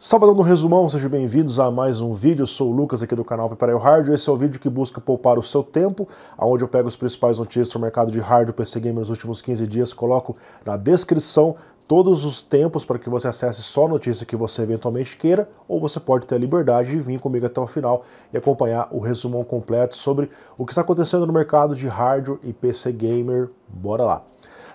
Sabadão do Resumão, sejam bem-vindos a mais um vídeo. Eu sou o Lucas aqui do canal Prepare o Hardware. Esse é o vídeo que busca poupar o seu tempo, onde eu pego as principais notícias do mercado de hardware PC Gamer nos últimos 15 dias, coloco na descrição todos os tempos para que você acesse só a notícia que você eventualmente queira, ou você pode ter a liberdade de vir comigo até o final e acompanhar o resumão completo sobre o que está acontecendo no mercado de hardware e PC Gamer. Bora lá!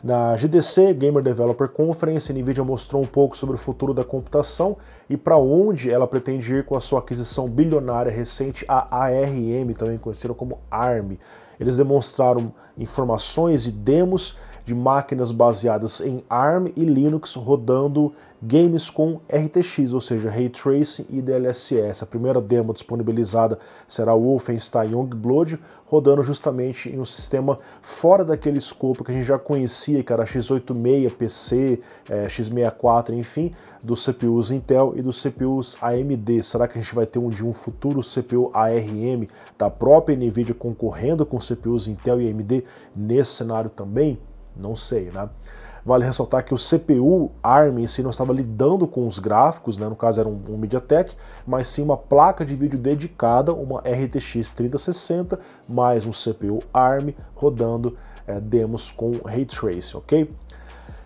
Na GDC, Gamer Developer Conference, a NVIDIA mostrou um pouco sobre o futuro da computação e para onde ela pretende ir com a sua aquisição bilionária recente, a ARM, também conhecida como ARM. Eles demonstraram informações e demos de máquinas baseadas em ARM e Linux rodando games com RTX, ou seja, Ray Tracing e DLSS. A primeira demo disponibilizada será o Wolfenstein Youngblood, rodando justamente em um sistema fora daquele escopo que a gente já conhecia, que era x86, PC, x64, enfim, dos CPUs Intel e dos CPUs AMD. Será que a gente vai ter um futuro CPU ARM da própria NVIDIA concorrendo com CPUs Intel e AMD nesse cenário também? Não sei, né? Vale ressaltar que o CPU ARM em si não estava lidando com os gráficos, né? No caso era um MediaTek, mas sim uma placa de vídeo dedicada, uma RTX 3060, mais um CPU ARM rodando demos com Ray Tracing, ok?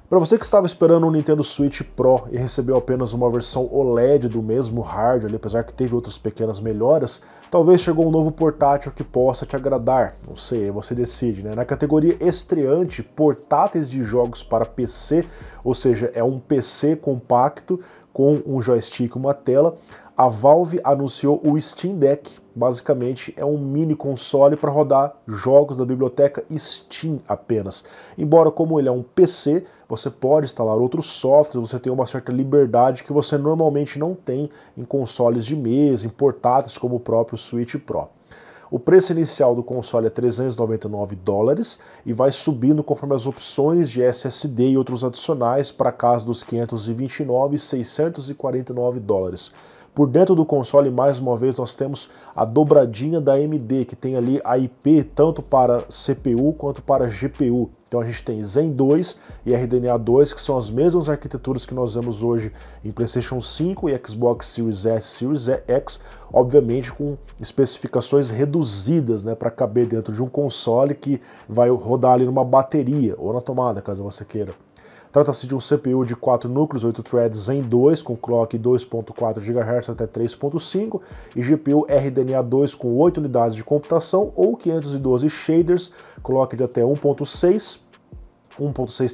Para você que estava esperando um Nintendo Switch Pro e recebeu apenas uma versão OLED do mesmo hardware, apesar que teve outras pequenas melhoras, talvez chegou um novo portátil que possa te agradar. Não sei, você decide, né? Na categoria estreante, portáteis de jogos para PC, ou seja, é um PC compacto com um joystick e uma tela, a Valve anunciou o Steam Deck. Basicamente é um mini console para rodar jogos da biblioteca Steam apenas. Embora como ele é um PC, você pode instalar outros softwares, você tem uma certa liberdade que você normalmente não tem em consoles de mesa, em portáteis como o próprio Switch Pro. O preço inicial do console é $399 e vai subindo conforme as opções de SSD e outros adicionais para casa dos $529 e $649. Por dentro do console, mais uma vez, nós temos a dobradinha da AMD, que tem ali a IP tanto para CPU quanto para GPU. Então a gente tem Zen 2 e RDNA 2, que são as mesmas arquiteturas que nós vemos hoje em PlayStation 5 e Xbox Series S, Series X, obviamente com especificações reduzidas, né, para caber dentro de um console que vai rodar ali numa bateria ou na tomada, caso você queira. Trata-se de um CPU de 4 núcleos, 8 threads Zen 2, com clock 2.4 GHz até 3.5, e GPU RDNA 2 com 8 unidades de computação ou 512 shaders, clock de até 1.6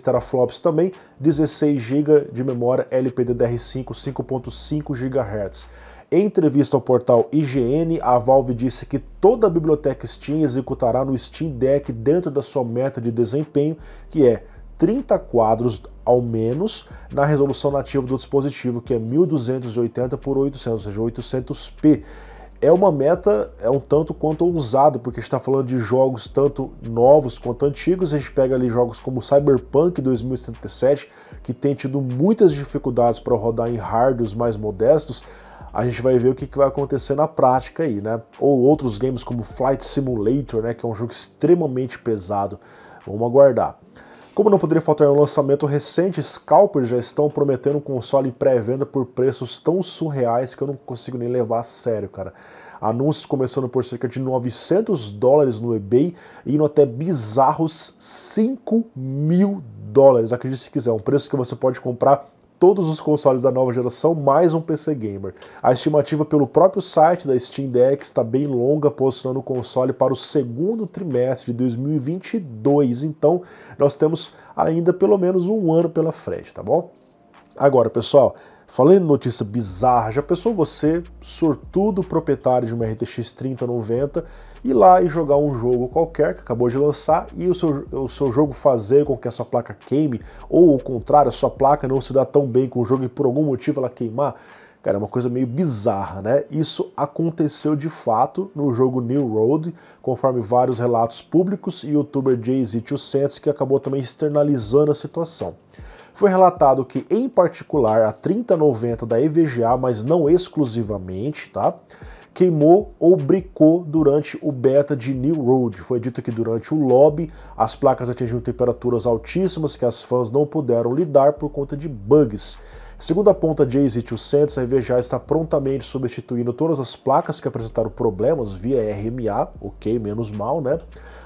teraflops também, 16 GB de memória LPDDR5 5.5 GHz. Em entrevista ao portal IGN, a Valve disse que toda a biblioteca Steam executará no Steam Deck dentro da sua meta de desempenho, que é 30 quadros ao menos na resolução nativa do dispositivo, que é 1280 por 800, ou seja, 800p. É uma meta, é um tanto quanto ousado, porque a gente está falando de jogos tanto novos quanto antigos. A gente pega ali jogos como Cyberpunk 2077, que tem tido muitas dificuldades para rodar em hardwares mais modestos. A gente vai ver o que vai acontecer na prática aí, né? Ou outros games como Flight Simulator, né, que é um jogo extremamente pesado. Vamos aguardar. Como não poderia faltar um lançamento recente, scalpers já estão prometendo um console em pré-venda por preços tão surreais que eu não consigo nem levar a sério, cara. Anúncios começando por cerca de $900 no eBay e indo até bizarros $5.000. Acredite se quiser, um preço que você pode comprar todos os consoles da nova geração, mais um PC Gamer. A estimativa pelo próprio site da Steam Deck está bem longa, posicionando o console para o segundo trimestre de 2022. Então, nós temos ainda pelo menos um ano pela frente, tá bom? Agora, pessoal, falando em notícia bizarra, já pensou você, sortudo proprietário de uma RTX 3090, ir lá e jogar um jogo qualquer que acabou de lançar e o seu jogo fazer com que a sua placa queime, ou o contrário, a sua placa não se dá tão bem com o jogo e por algum motivo ela queimar? Cara, é uma coisa meio bizarra, né? Isso aconteceu de fato no jogo New Road, conforme vários relatos públicos e o youtuber JayZ200, que acabou também externalizando a situação. Foi relatado que, em particular, a 3090 da EVGA, mas não exclusivamente, tá? Queimou ou bricou durante o beta de New Road. Foi dito que durante o lobby as placas atingiram temperaturas altíssimas que as fãs não puderam lidar por conta de bugs. Segundo aponta JZ200, a EVGA está prontamente substituindo todas as placas que apresentaram problemas via RMA, ok, menos mal, né?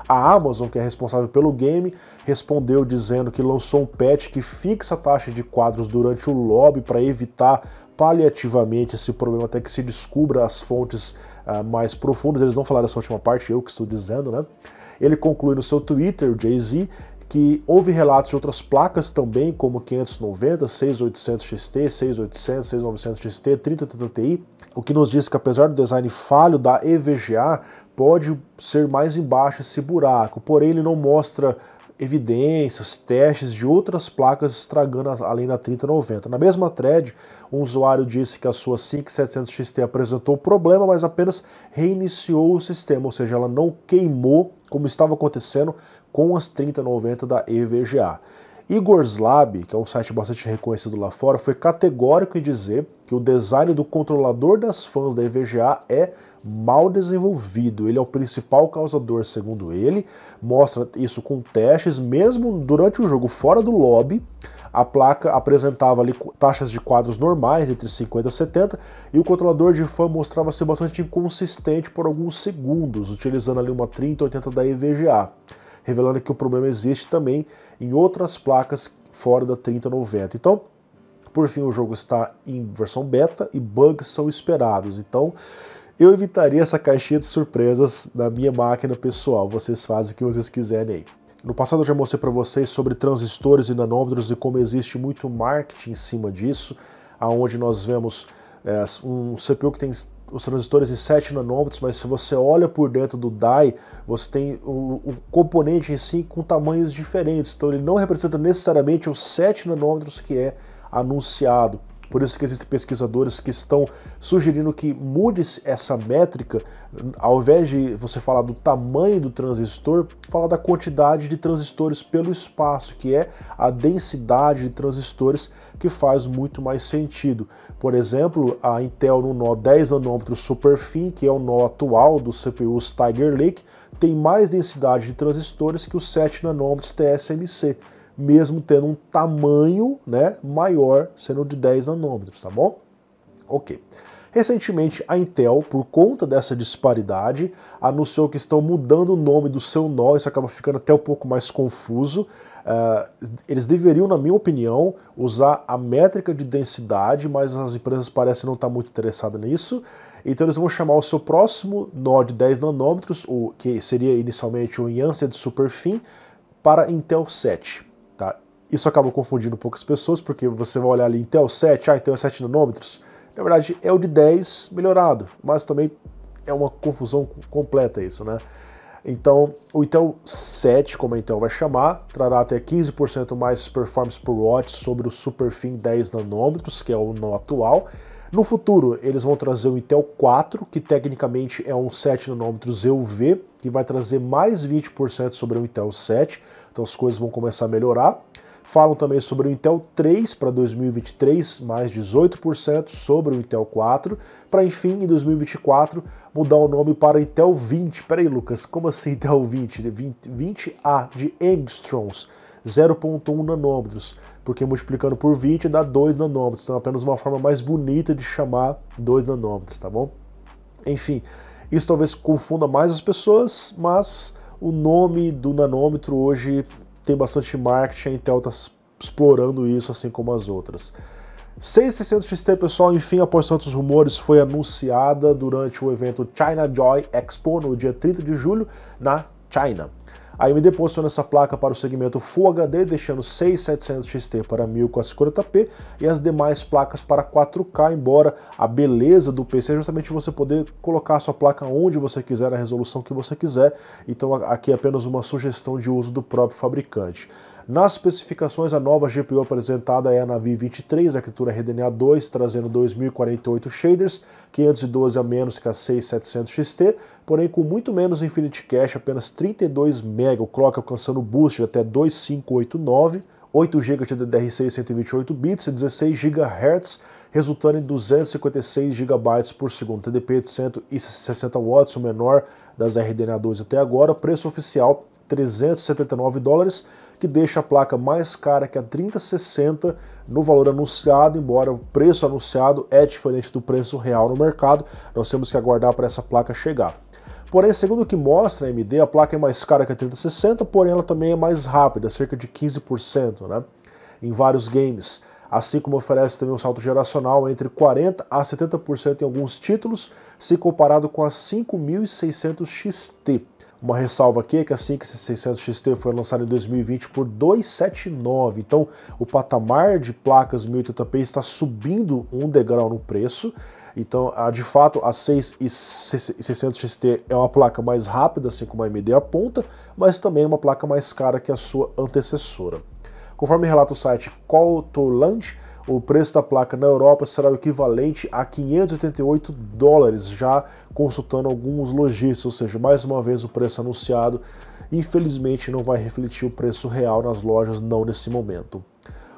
A Amazon, que é responsável pelo game, respondeu dizendo que lançou um patch que fixa a taxa de quadros durante o lobby para evitar paliativamente esse problema até que se descubra as fontes mais profundas. Eles não falaram essa última parte, eu que estou dizendo, né? Ele conclui no seu Twitter, o Jay-Z, que houve relatos de outras placas também, como 590, 6800 XT, 6800, 6900 XT, 3080 Ti, o que nos diz que apesar do design falho da EVGA, pode ser mais embaixo esse buraco, porém ele não mostra evidências, testes de outras placas estragando além da 3090. Na mesma thread, um usuário disse que a sua 5700 XT apresentou problema, mas apenas reiniciou o sistema, ou seja, ela não queimou como estava acontecendo com as 3090 da EVGA. Igor Slab, que é um site bastante reconhecido lá fora, foi categórico em dizer que o design do controlador das fãs da EVGA é mal desenvolvido. Ele é o principal causador, segundo ele. Mostra isso com testes, mesmo durante o jogo fora do lobby. A placa apresentava ali taxas de quadros normais, entre 50 e 70, e o controlador de fã mostrava ser bastante inconsistente por alguns segundos, utilizando ali uma 3080 da EVGA, revelando que o problema existe também em outras placas fora da 3090. Então, por fim, o jogo está em versão beta e bugs são esperados. Então, eu evitaria essa caixinha de surpresas na minha máquina pessoal. Vocês fazem o que vocês quiserem aí. No passado eu já mostrei para vocês sobre transistores e nanômetros e como existe muito marketing em cima disso, aonde nós vemos um CPU que tem os transistores em 7 nanômetros, mas se você olha por dentro do die, você tem o componente em si com tamanhos diferentes, então ele não representa necessariamente os 7 nanômetros que é anunciado. Por isso que existem pesquisadores que estão sugerindo que mude essa métrica, ao invés de você falar do tamanho do transistor, falar da quantidade de transistores pelo espaço, que é a densidade de transistores que faz muito mais sentido. Por exemplo, a Intel no nó 10 nanômetros superfin, que é o nó atual dos CPUs Tiger Lake, tem mais densidade de transistores que os 7 nanômetros TSMC. Mesmo tendo um tamanho, né, maior, sendo de 10 nanômetros, tá bom? Ok. Recentemente, a Intel, por conta dessa disparidade, anunciou que estão mudando o nome do seu nó, isso acaba ficando até um pouco mais confuso. Eles deveriam, na minha opinião, usar a métrica de densidade, mas as empresas parecem não estar muito interessadas nisso. Então eles vão chamar o seu próximo nó de 10 nanômetros, o que seria inicialmente o Yancey Superfin, para Intel 7. Tá? Isso acaba confundindo poucas pessoas, porque você vai olhar ali Intel 7, então é 7 nanômetros. Na verdade é o de 10 melhorado, mas também é uma confusão completa isso, né? Então o Intel 7, como a Intel vai chamar, trará até 15% mais performance por watt sobre o Superfin 10 nanômetros, que é o nó atual. No futuro, eles vão trazer o Intel 4, que tecnicamente é um 7 nanômetros EUV, que vai trazer mais 20% sobre o Intel 7, então as coisas vão começar a melhorar. Falam também sobre o Intel 3 para 2023, mais 18% sobre o Intel 4, para enfim, em 2024, mudar o nome para Intel 20. Peraí, Lucas, como assim Intel 20? 20A de angstroms, 0,1 nanômetros. Porque multiplicando por 20 dá 2 nanômetros, então é apenas uma forma mais bonita de chamar 2 nanômetros, tá bom? Enfim, isso talvez confunda mais as pessoas, mas o nome do nanômetro hoje tem bastante marketing, a Intel está explorando isso, assim como as outras. 6600 XT, pessoal, enfim, após tantos rumores, foi anunciada durante o evento China Joy Expo, no dia 30 de julho, na China. A AMD posiciona essa placa para o segmento Full HD, deixando 6700 XT para 1440p e as demais placas para 4K, embora a beleza do PC é justamente você poder colocar a sua placa onde você quiser, na resolução que você quiser, então aqui é apenas uma sugestão de uso do próprio fabricante. Nas especificações, a nova GPU apresentada é a Navi 23, arquitetura RDNA 2, trazendo 2048 shaders, 512 a menos que a 6700 XT, porém com muito menos Infinity Cache, apenas 32 MB, o clock alcançando boost de até 2589, 8 GB de DDR6 128 bits e 16 GHz, resultando em 256 GB por segundo, TDP de 160 watts, o menor das RDNA 2 até agora, preço oficial $379, que deixa a placa mais cara que a 3060 no valor anunciado, embora o preço anunciado é diferente do preço real no mercado. Nós temos que aguardar para essa placa chegar. Porém, segundo o que mostra a AMD, a placa é mais cara que a 3060, porém ela também é mais rápida, cerca de 15%, né, em vários games. Assim como oferece também um salto geracional entre 40% a 70% em alguns títulos, se comparado com a 5600 XT. Uma ressalva aqui é que a 5600 XT foi lançada em 2020 por 279, então o patamar de placas 1080p está subindo um degrau no preço. Então, de fato, a 6600 XT é uma placa mais rápida, assim como a AMD aponta, mas também uma placa mais cara que a sua antecessora. Conforme relata o site Qualtoland, o preço da placa na Europa será o equivalente a $588, já consultando alguns lojistas, ou seja, mais uma vez o preço anunciado, infelizmente não vai refletir o preço real nas lojas, não nesse momento.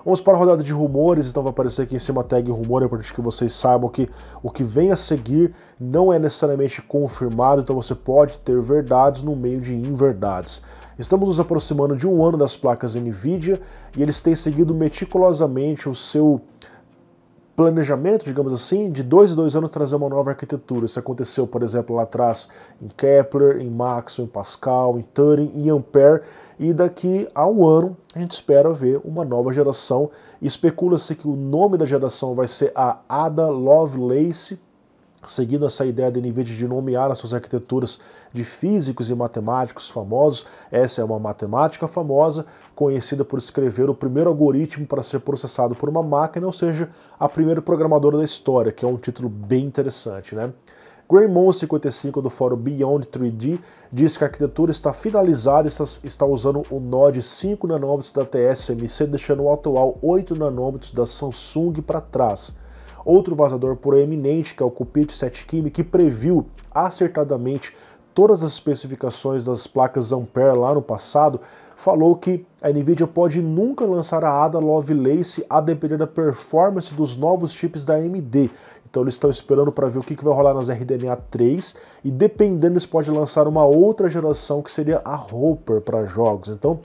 Vamos para a rodada de rumores, então vai aparecer aqui em cima a tag rumor, é importante que vocês saibam que o que vem a seguir não é necessariamente confirmado, então você pode ter verdades no meio de inverdades. Estamos nos aproximando de um ano das placas NVIDIA e eles têm seguido meticulosamente o seu planejamento, digamos assim, de 2 em 2 anos trazer uma nova arquitetura. Isso aconteceu, por exemplo, lá atrás em Kepler, em Maxwell, em Pascal, em Turing, em Ampere, e daqui a um ano a gente espera ver uma nova geração. Especula-se que o nome da geração vai ser a Ada Lovelace, seguindo essa ideia da NVIDIA de nomear as suas arquiteturas de físicos e matemáticos famosos. Essa é uma matemática famosa, conhecida por escrever o primeiro algoritmo para ser processado por uma máquina, ou seja, a primeira programadora da história, que é um título bem interessante, né? Greymon55 do fórum Beyond 3D diz que a arquitetura está finalizada e está usando o nó de 5 nanômetros da TSMC, deixando o atual 8 nanômetros da Samsung para trás. Outro vazador proeminente, que é o Kupit7Kimi, que previu acertadamente todas as especificações das placas Ampere lá no passado, falou que a NVIDIA pode nunca lançar a Ada Lovelace a depender da performance dos novos chips da AMD. Então eles estão esperando para ver o que vai rolar nas RDNA 3 e dependendo eles podem lançar uma outra geração que seria a Hopper para jogos. Então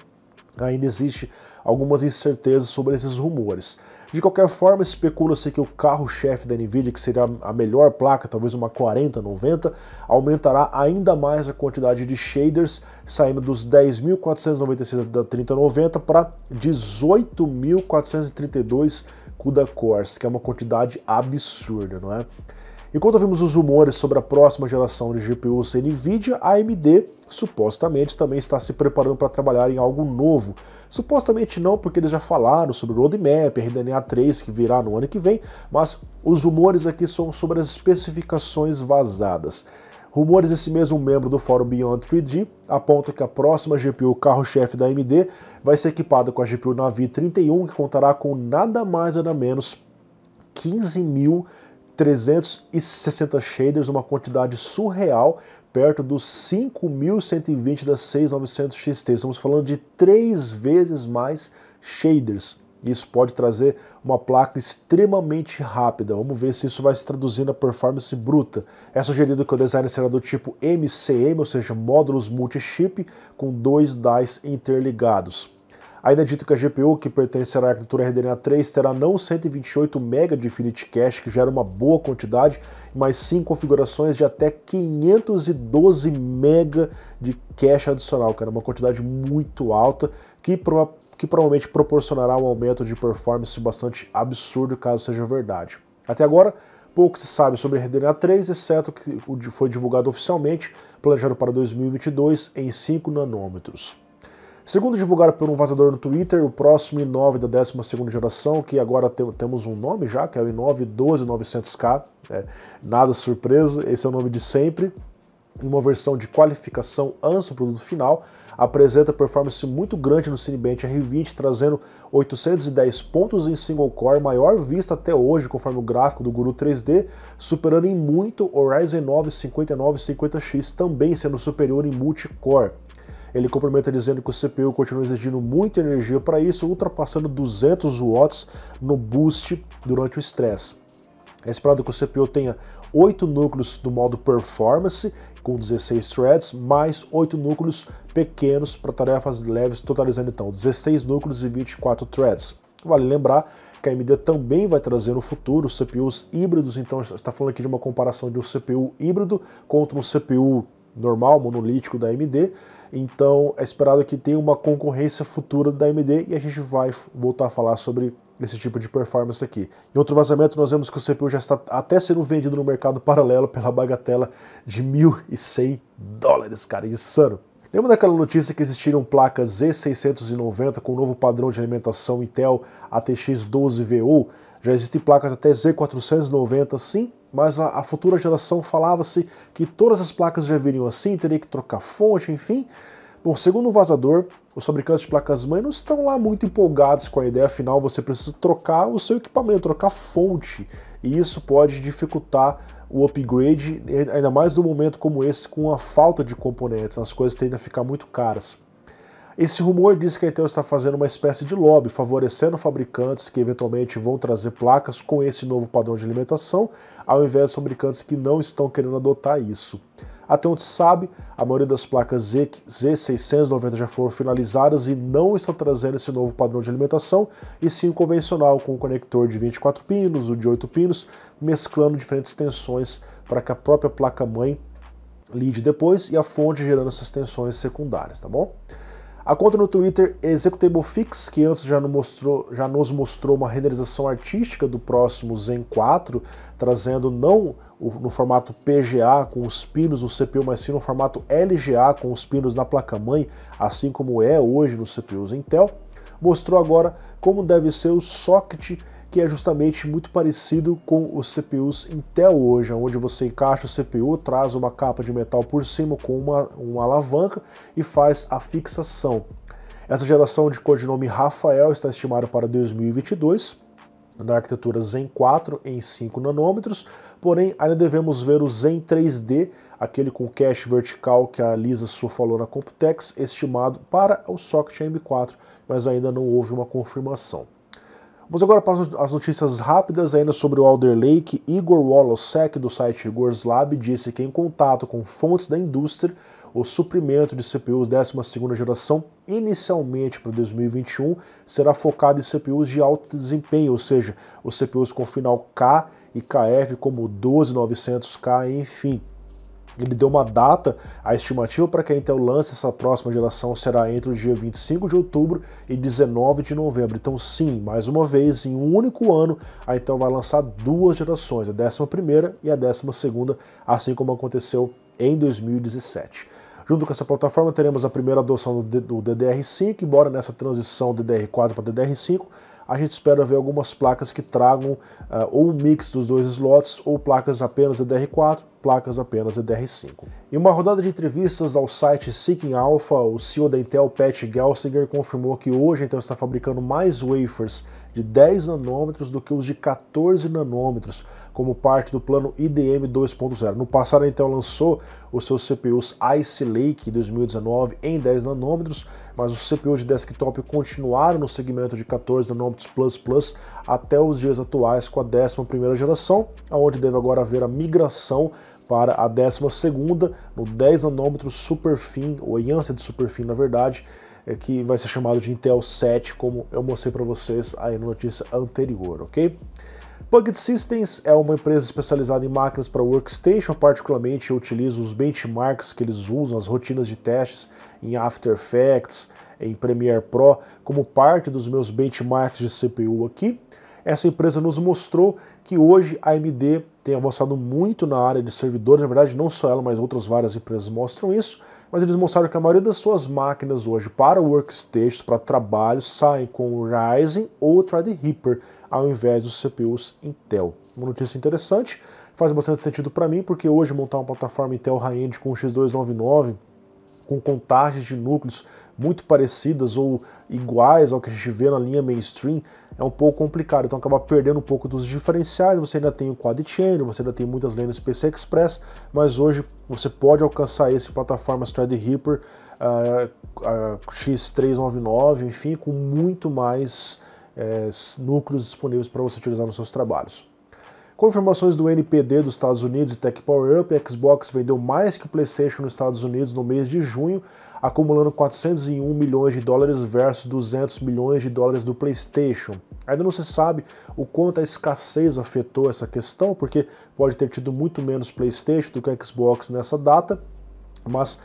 ainda existe algumas incertezas sobre esses rumores. De qualquer forma, especula-se que o carro-chefe da NVIDIA, que seria a melhor placa, talvez uma 4090, aumentará ainda mais a quantidade de shaders, saindo dos 10.496 da 3090 para 18.432 CUDA cores, que é uma quantidade absurda, não é? Enquanto vimos os rumores sobre a próxima geração de GPUs NVIDIA, a AMD supostamente também está se preparando para trabalhar em algo novo. Supostamente não, porque eles já falaram sobre o roadmap, RDNA 3 que virá no ano que vem, mas os rumores aqui são sobre as especificações vazadas. Rumores desse mesmo membro do fórum Beyond 3D apontam que a próxima GPU carro-chefe da AMD vai ser equipada com a GPU Navi 31, que contará com nada mais nada menos 15.360 shaders, uma quantidade surreal, perto dos 5.120 da 6900 XT. Estamos falando de 3 vezes mais shaders. Isso pode trazer uma placa extremamente rápida. Vamos ver se isso vai se traduzir na performance bruta. É sugerido que o design será do tipo MCM, ou seja, módulos multi-chip com 2 dies interligados. Ainda é dito que a GPU, que pertencerá à arquitetura RDNA 3, terá não 128 MB de Infinity Cache, que já era uma boa quantidade, mas sim configurações de até 512 MB de cache adicional, que era uma quantidade muito alta, que provavelmente proporcionará um aumento de performance bastante absurdo, caso seja verdade. Até agora, pouco se sabe sobre a RDNA 3, exceto que foi divulgado oficialmente, planejado para 2022 em 5 nanômetros. Segundo divulgado por um vazador no Twitter, o próximo i9 da 12ª geração, que agora temos um nome já, que é o i9 12900K, nada surpresa, esse é o nome de sempre, em uma versão de qualificação antes do produto final, apresenta performance muito grande no Cinebench R20, trazendo 810 pontos em single core, maior vista até hoje, conforme o gráfico do Guru 3D, superando em muito o Ryzen 9 5950X, também sendo superior em multicore. Ele complementa dizendo que o CPU continua exigindo muita energia para isso, ultrapassando 200 watts no boost durante o estresse. É esperado que o CPU tenha 8 núcleos do modo Performance, com 16 threads, mais 8 núcleos pequenos para tarefas leves, totalizando então 16 núcleos e 24 threads. Vale lembrar que a AMD também vai trazer no futuro CPUs híbridos, então a gente está falando aqui de uma comparação de um CPU híbrido contra um CPU normal, monolítico da AMD, então é esperado que tenha uma concorrência futura da AMD e a gente vai voltar a falar sobre esse tipo de performance aqui. Em outro vazamento nós vemos que o CPU já está até sendo vendido no mercado paralelo pela bagatela de $1.100, cara, insano. Lembra daquela notícia que existiram placas Z690 com o novo padrão de alimentação Intel ATX 12VU? Já existem placas até Z490 sim, mas a futura geração falava-se que todas as placas já viriam assim, teria que trocar fonte, enfim. Bom, segundo o vazador, os fabricantes de placas-mãe não estão lá muito empolgados com a ideia, afinal você precisa trocar o seu equipamento, trocar fonte, e isso pode dificultar o upgrade, ainda mais num momento como esse, com a falta de componentes, as coisas tendem a ficar muito caras. Esse rumor diz que a Intel está fazendo uma espécie de lobby, favorecendo fabricantes que eventualmente vão trazer placas com esse novo padrão de alimentação, ao invés de fabricantes que não estão querendo adotar isso. Até onde se sabe, a maioria das placas Z690 já foram finalizadas e não estão trazendo esse novo padrão de alimentação, e sim o convencional, com o conector de 24 pinos, o de 8 pinos, mesclando diferentes tensões para que a própria placa-mãe lide depois e a fonte gerando essas tensões secundárias, tá bom? A conta no Twitter Executable Fix, que antes já nos mostrou uma renderização artística do próximo Zen 4, trazendo não no formato PGA com os pinos no CPU, mas sim no formato LGA com os pinos na placa-mãe, assim como é hoje nos CPUs Intel, mostrou agora como deve ser o socket, que é justamente muito parecido com os CPUs Intel hoje, onde você encaixa o CPU, traz uma capa de metal por cima com uma alavanca e faz a fixação. Essa geração de codinome Rafael está estimada para 2022, na arquitetura Zen 4 em 5 nanômetros, porém ainda devemos ver o Zen 3D, aquele com cache vertical que a Lisa Su falou na Computex, estimado para o socket M4, mas ainda não houve uma confirmação. Vamos agora para as notícias rápidas ainda sobre o Alder Lake. Igor Wolosek, do site Igor's Lab, disse que em contato com fontes da indústria, o suprimento de CPUs 12ª geração, inicialmente para 2021, será focado em CPUs de alto desempenho, ou seja, os CPUs com final K e KF, como o 12900K, enfim. Ele deu uma data, a estimativa para que a Intel lance essa próxima geração será entre o dia 25 de outubro e 19 de novembro. Então sim, mais uma vez, em um único ano, a Intel vai lançar duas gerações, a 11ª e a 12ª, assim como aconteceu em 2017. Junto com essa plataforma teremos a primeira adoção do DDR5, embora nessa transição DDR4 para DDR5, a gente espera ver algumas placas que tragam ou um mix dos dois slots, ou placas apenas DDR4, placas apenas DDR5. Em uma rodada de entrevistas ao site Seeking Alpha, o CEO da Intel, Pat Gelsinger, confirmou que hoje a Intel está fabricando mais wafers de 10 nanômetros do que os de 14 nanômetros, como parte do plano IDM 2.0. No passado, a Intel lançou os seus CPUs Ice Lake 2019 em 10 nanômetros, mas os CPUs de desktop continuaram no segmento de 14 nanômetros plus até os dias atuais com a 11ª geração, onde deve agora haver a migração para a 12ª no 10 nanômetros superfin, ou em ânsia de superfin na verdade, que vai ser chamado de Intel 7, como eu mostrei para vocês aí na notícia anterior, ok? Puget Systems é uma empresa especializada em máquinas para workstation, particularmente eu utilizo os benchmarks que eles usam, as rotinas de testes em After Effects, em Premiere Pro, como parte dos meus benchmarks de CPU aqui. Essa empresa nos mostrou que hoje a AMD tem avançado muito na área de servidores, na verdade não só ela, mas outras várias empresas mostram isso, mas eles mostraram que a maioria das suas máquinas hoje para workstations, para trabalho, saem com o Ryzen ou o Threadripper, ao invés dos CPUs Intel. Uma notícia interessante, faz bastante sentido para mim, porque hoje montar uma plataforma Intel high-end com o X299, com contagens de núcleos muito parecidas ou iguais ao que a gente vê na linha mainstream, é um pouco complicado, então acaba perdendo um pouco dos diferenciais. Você ainda tem o Quad-Chain, você ainda tem muitas lendas PCI Express, mas hoje você pode alcançar esse plataformas Threadripper, X399, enfim, com muito mais núcleos disponíveis para você utilizar nos seus trabalhos. Com informações do NPD dos Estados Unidos e Tech Power Up, a Xbox vendeu mais que o PlayStation nos Estados Unidos no mês de junho, acumulando 401 milhões de dólares versus 200 milhões de dólares do PlayStation. Ainda não se sabe o quanto a escassez afetou essa questão, porque pode ter tido muito menos PlayStation do que Xbox nessa data, mas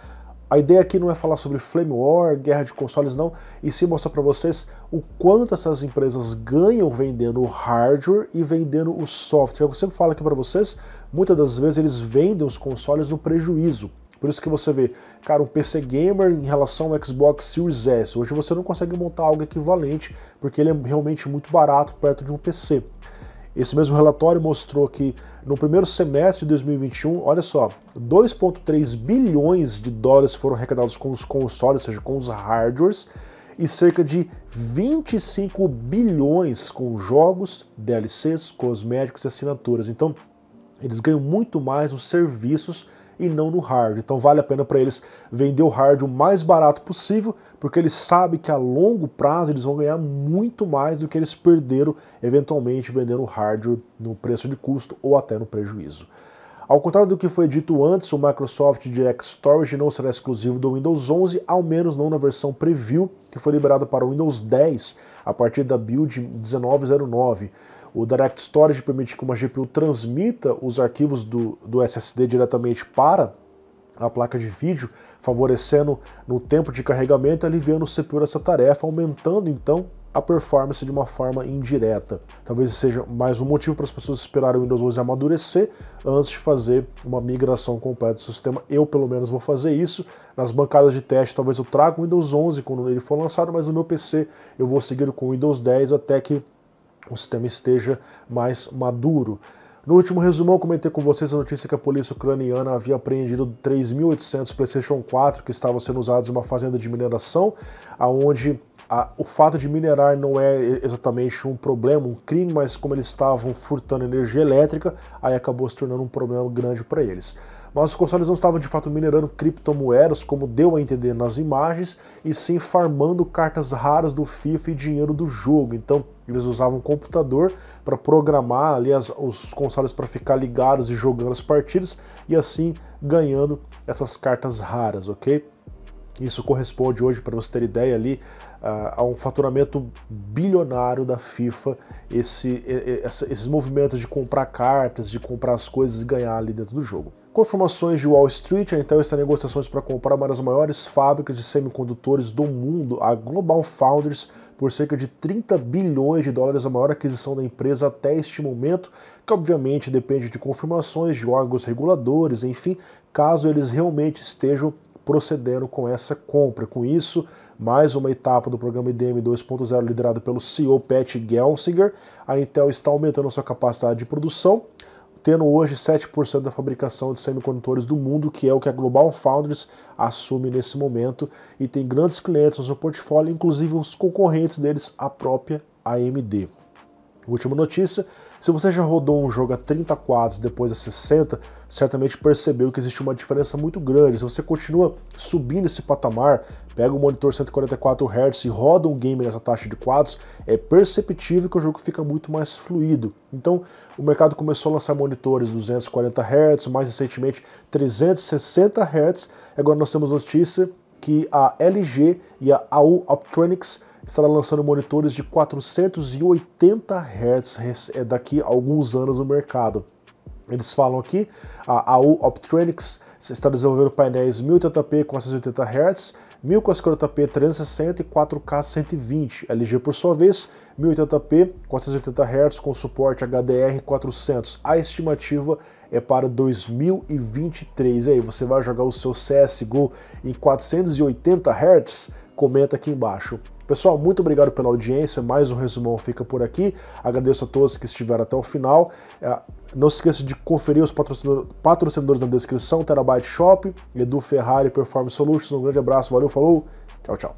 a ideia aqui não é falar sobre Flame War, guerra de consoles não, e sim mostrar para vocês o quanto essas empresas ganham vendendo o hardware e vendendo o software. Eu sempre falo aqui para vocês, muitas das vezes eles vendem os consoles no prejuízo. Por isso que você vê, cara, um PC Gamer em relação ao Xbox Series S. Hoje você não consegue montar algo equivalente, porque ele é realmente muito barato perto de um PC. Esse mesmo relatório mostrou que no primeiro semestre de 2021, olha só, 2,3 bilhões de dólares foram arrecadados com os consoles, ou seja, com os hardwares, e cerca de 25 bilhões com jogos, DLCs, cosméticos e assinaturas. Então, eles ganham muito mais nos serviços e não no hardware. Então vale a pena para eles vender o hardware o mais barato possível, porque eles sabem que a longo prazo eles vão ganhar muito mais do que eles perderam eventualmente vendendo o hardware no preço de custo ou até no prejuízo. Ao contrário do que foi dito antes, o Microsoft Direct Storage não será exclusivo do Windows 11, ao menos não na versão Preview, que foi liberada para o Windows 10 a partir da build 1909. O Direct Storage permite que uma GPU transmita os arquivos do SSD diretamente para a placa de vídeo, favorecendo no tempo de carregamento e aliviando o CPU dessa tarefa, aumentando então a performance de uma forma indireta. Talvez seja mais um motivo para as pessoas esperarem o Windows 11 amadurecer antes de fazer uma migração completa do sistema. Eu, pelo menos, vou fazer isso. Nas bancadas de teste, talvez eu traga o Windows 11 quando ele for lançado, mas no meu PC eu vou seguir com o Windows 10 até que o sistema esteja mais maduro. No último resumão, comentei com vocês a notícia que a polícia ucraniana havia apreendido 3.800 PlayStation 4 que estavam sendo usados em uma fazenda de mineração, onde o fato de minerar não é exatamente um problema, um crime, mas como eles estavam furtando energia elétrica, aí acabou se tornando um problema grande para eles. Mas os consoles não estavam de fato minerando criptomoedas, como deu a entender nas imagens, e sim farmando cartas raras do FIFA e dinheiro do jogo. Então eles usavam um computador para programar ali os consoles para ficar ligados e jogando as partidas, e assim ganhando essas cartas raras, ok? Isso corresponde hoje, para você ter ideia, ali a um faturamento bilionário da FIFA, esses movimentos de comprar cartas, de comprar as coisas e ganhar ali dentro do jogo. Com informações de Wall Street, a Intel está em negociações para comprar uma das maiores fábricas de semicondutores do mundo, a GlobalFoundries, por cerca de 30 bilhões de dólares, a maior aquisição da empresa até este momento, que obviamente depende de confirmações de órgãos reguladores, enfim, caso eles realmente estejam procedendo com essa compra. Com isso, mais uma etapa do programa IDM 2.0 liderado pelo CEO Pat Gelsinger, a Intel está aumentando a sua capacidade de produção, tendo hoje 7% da fabricação de semicondutores do mundo, que é o que a GlobalFoundries assume nesse momento, e tem grandes clientes no seu portfólio, inclusive os concorrentes deles, a própria AMD. Última notícia, se você já rodou um jogo a 30 quadros depois a 60, certamente percebeu que existe uma diferença muito grande. Se você continua subindo esse patamar, pega um monitor 144 Hz e roda um game nessa taxa de quadros, é perceptível que o jogo fica muito mais fluido. Então, o mercado começou a lançar monitores 240 Hz, mais recentemente 360 Hz. Agora nós temos notícia que a LG e a AU Optronics estará lançando monitores de 480 Hz daqui a alguns anos no mercado. Eles falam aqui, a AU Optronics está desenvolvendo painéis 1080p com 480 Hz, 1040p 360 e 4K 120. LG, por sua vez, 1080p 480 Hz com suporte HDR400. A estimativa é para 2023. E aí, você vai jogar o seu CSGO em 480 Hz? Comenta aqui embaixo. Pessoal, muito obrigado pela audiência, mais um resumão fica por aqui, agradeço a todos que estiveram até o final, não se esqueça de conferir os patrocinadores na descrição, Terabyte Shop, Edu Ferrari, Performance Solutions, um grande abraço, valeu, falou, tchau, tchau.